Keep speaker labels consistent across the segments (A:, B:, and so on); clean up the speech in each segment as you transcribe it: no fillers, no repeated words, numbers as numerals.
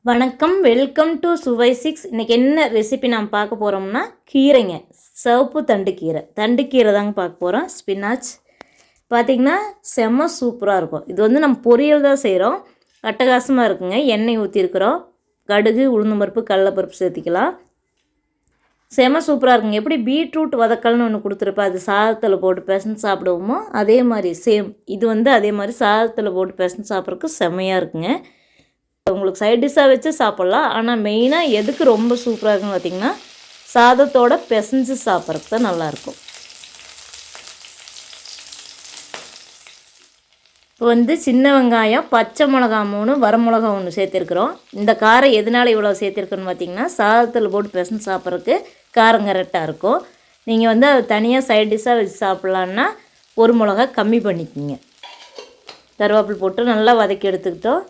A: வணக்கம், welcome to சுவை 6. இன்றைக்கி என்ன ரெசிபி நாம் பார்க்க போகிறோம்னா கீரைங்க. சிவப்பு தண்டுக்கீரை தாங்க பார்க்க போகிறோம். ஸ்பினாச் பார்த்திங்கன்னா செம்ம சூப்பராக இருக்கும். இது வந்து நம்ம பொரியல் தான் செய்கிறோம். அட்டகாசமாக இருக்குங்க. எண்ணெய் ஊற்றிருக்கிறோம். கடுகு, உளுந்தம்பருப்பு, கடலைப்பருப்பு சேர்த்திக்கலாம். செம்ம சூப்பராக இருக்குங்க. எப்படி பீட்ரூட் வதக்கல்னு ஒன்று கொடுத்துருப்பேன், அது சாதத்தில் போட்டு பிசைஞ்சு சாப்பிடுவோமோ அதே மாதிரி சேம். இது வந்து அதே மாதிரி சாதத்தில் போட்டு பிசைஞ்சு சாப்பிட்றதுக்கு செம்மையாக இருக்குங்க. உங்களுக்கு சைட் டிஷ்ஷாக வச்சு சாப்பிட்லாம். ஆனால் மெயினாக எதுக்கு ரொம்ப சூப்பராக இருக்குன்னு பார்த்திங்கன்னா, சாதத்தோடு பிசைஞ்சு சாப்பிட்றதுக்கு தான் நல்லாயிருக்கும். இப்போ வந்து சின்ன வெங்காயம், பச்சை மிளகா 3, வரமிளகா 1 சேர்த்துருக்குறோம். இந்த காரம் எதனால் இவ்வளோ சேர்த்துருக்குன்னு பார்த்திங்கன்னா, சாதத்தில் போட்டு பிசைஞ்சு சாப்பிட்றதுக்கு காரம் கரெக்டாக இருக்கும். நீங்கள் வந்து அது தனியாக சைட் டிஷ்ஷாக வச்சு சாப்பிட்லான்னா 1 மிளகா கம்மி பண்ணிக்கிங்க. கருவேப்பிலை போட்டு நல்லா வதக்கி எடுத்துக்கிட்டோம்.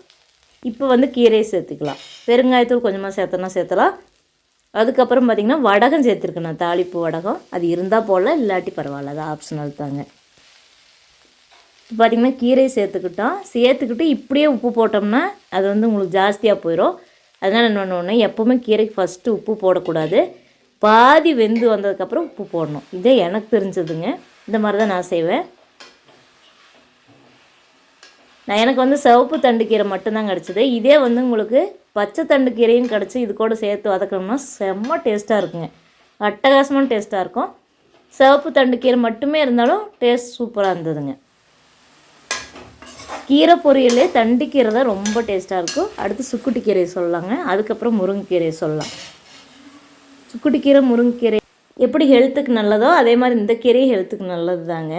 A: இப்போ வந்து கீரையை சேர்த்துக்கலாம். பெருங்காயத்தூள் கொஞ்சமாக சேர்த்தலாம். அதுக்கப்புறம் பார்த்திங்கன்னா வடகம் சேர்த்துருக்கேன். நான் தாளிப்பு வடகம் அது இருந்தால் போடலாம், இல்லாட்டி பரவாயில்ல, அது ஆப்ஷனல் தாங்க. இப்போ பார்த்திங்கன்னா கீரையை சேர்த்துக்கிட்டு இப்படியே உப்பு போட்டோம்னா அது வந்து உங்களுக்கு ஜாஸ்தியாக போயிடும். அதனால் என்ன பண்ணணுன்னா, எப்போவுமே கீரைக்கு ஃபஸ்ட்டு உப்பு போடக்கூடாது. பாதி வெந்து வந்ததுக்கப்புறம் உப்பு போடணும். இதே எனக்கு தெரிஞ்சதுங்க. இந்த மாதிரி தான் நான் செய்வேன். எனக்கு வந்து சிவப்பு தண்டுக்கீரை மட்டும்தான் கிடச்சிது. இதே வந்து உங்களுக்கு பச்சை தண்டுக்கீரையும் கிடச்சி இது கூட சேர்த்து வதக்கணும்னா செம்ம டேஸ்ட்டாக இருக்குங்க. அட்டகாசமான டேஸ்ட்டாக இருக்கும். சிவப்பு தண்டுக்கீரை மட்டுமே இருந்தாலும் டேஸ்ட் சூப்பராக இருந்ததுங்க. கீரை பொரியலே தண்டுக்கீரை தான் ரொம்ப டேஸ்ட்டாக இருக்கும். அடுத்து சுக்குட்டி கீரையை சொல்லலாங்க. அதுக்கப்புறம் முருங்கைக்கீரையை சொல்லலாம். சுக்குட்டி கீரை, முருங்கைக்கீரை எப்படி ஹெல்த்துக்கு நல்லதோ அதே மாதிரி இந்த கீரையும் ஹெல்த்துக்கு நல்லது தாங்க.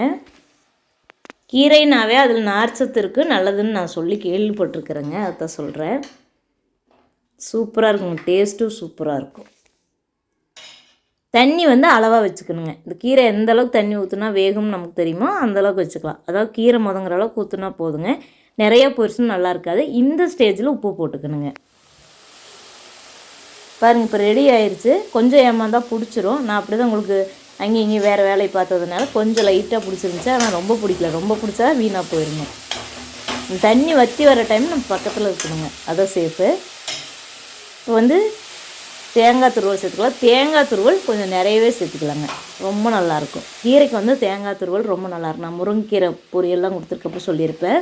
A: கீரைனாவே அதில் நார்ச்சத்து இருக்குது, நல்லதுன்னு நான் சொல்லி கேள்விப்பட்டிருக்கிறேங்க. அதுதான் சொல்கிறேன். சூப்பராக இருக்குங்க. டேஸ்ட்டும் சூப்பராக இருக்கும். தண்ணி வந்து அளவாக வச்சுக்கணுங்க. இந்த கீரை எந்த அளவுக்கு தண்ணி ஊற்றுனா வேகும்னு நமக்கு தெரியுமோ அந்தளவுக்கு வச்சுக்கலாம். அதாவது கீரை முதங்குற அளவுக்கு ஊற்றுனா போதுங்க. நிறையா பொரிச்சுன்னு நல்லா இருக்காது. இந்த ஸ்டேஜில் உப்பு போட்டுக்கணுங்க. பாருங்கள், இப்போ ரெடி ஆயிடுச்சு. கொஞ்சம் ஏமாந்தால் பிடிச்சிரும். நான் அப்படி தான் உங்களுக்கு அங்கேயும் இங்கேயும் வேறு வேலையை பார்த்ததுனால கொஞ்சம் லைட்டாக பிடிச்சிருந்துச்சு. ஆனால் ரொம்ப பிடிக்கல. ரொம்ப பிடிச்சா வீணாக போயிருங்க. தண்ணி வற்றி வர டைம் நம்ம பக்கத்தில் இருக்கணுங்க. அதான் சேஃபு. இப்போ வந்து தேங்காய் துருவல் சேர்த்துக்கலாம். தேங்காய் துருவல் கொஞ்சம் நிறையவே சேர்த்துக்கலாங்க. ரொம்ப நல்லாயிருக்கும். கீரைக்கு வந்து தேங்காய் துருவல் ரொம்ப நல்லாயிருக்கும். நான் முருங்கைக்கீரை பொரியெல்லாம் கொடுத்துருக்கப்போ சொல்லியிருப்பேன்.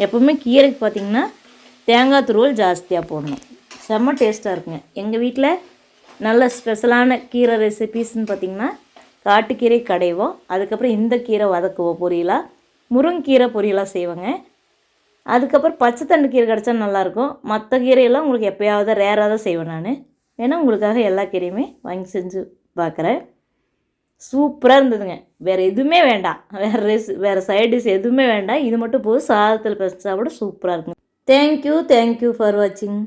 A: எப்போவுமே கீரைக்கு பார்த்திங்கன்னா தேங்காய் துருவல் ஜாஸ்தியாக போடணும். செம்ம டேஸ்ட்டாக இருக்குங்க. எங்கள் வீட்டில் நல்ல ஸ்பெஷலான கீரை ரெசிபீஸ்ன்னு பார்த்திங்கன்னா காட்டுக்கீரை கடைவோம். அதுக்கப்புறம் இந்த கீரை வதக்குவோம் பொரியலாக. முருங்கீரை பொரியலாக செய்வோங்க. அதுக்கப்புறம் பச்சை தண்டு கீரை கிடச்சா நல்லாயிருக்கும். மற்ற கீரையெல்லாம் உங்களுக்கு எப்போயாவது ரேராக தான் செய்வேன் நான். ஏன்னா உங்களுக்காக எல்லா கீரையுமே வாங்கி செஞ்சு பார்க்குறேன். சூப்பராக இருந்ததுங்க. வேறு எதுவுமே வேண்டாம். வேறு சைட் டிஷ் எதுவுமே வேண்டாம். இது மட்டும் போதும். சாதத்தில் பிசைஞ்சா கூட சூப்பராக இருக்குங்க. தேங்க்யூ ஃபார் வாட்சிங்.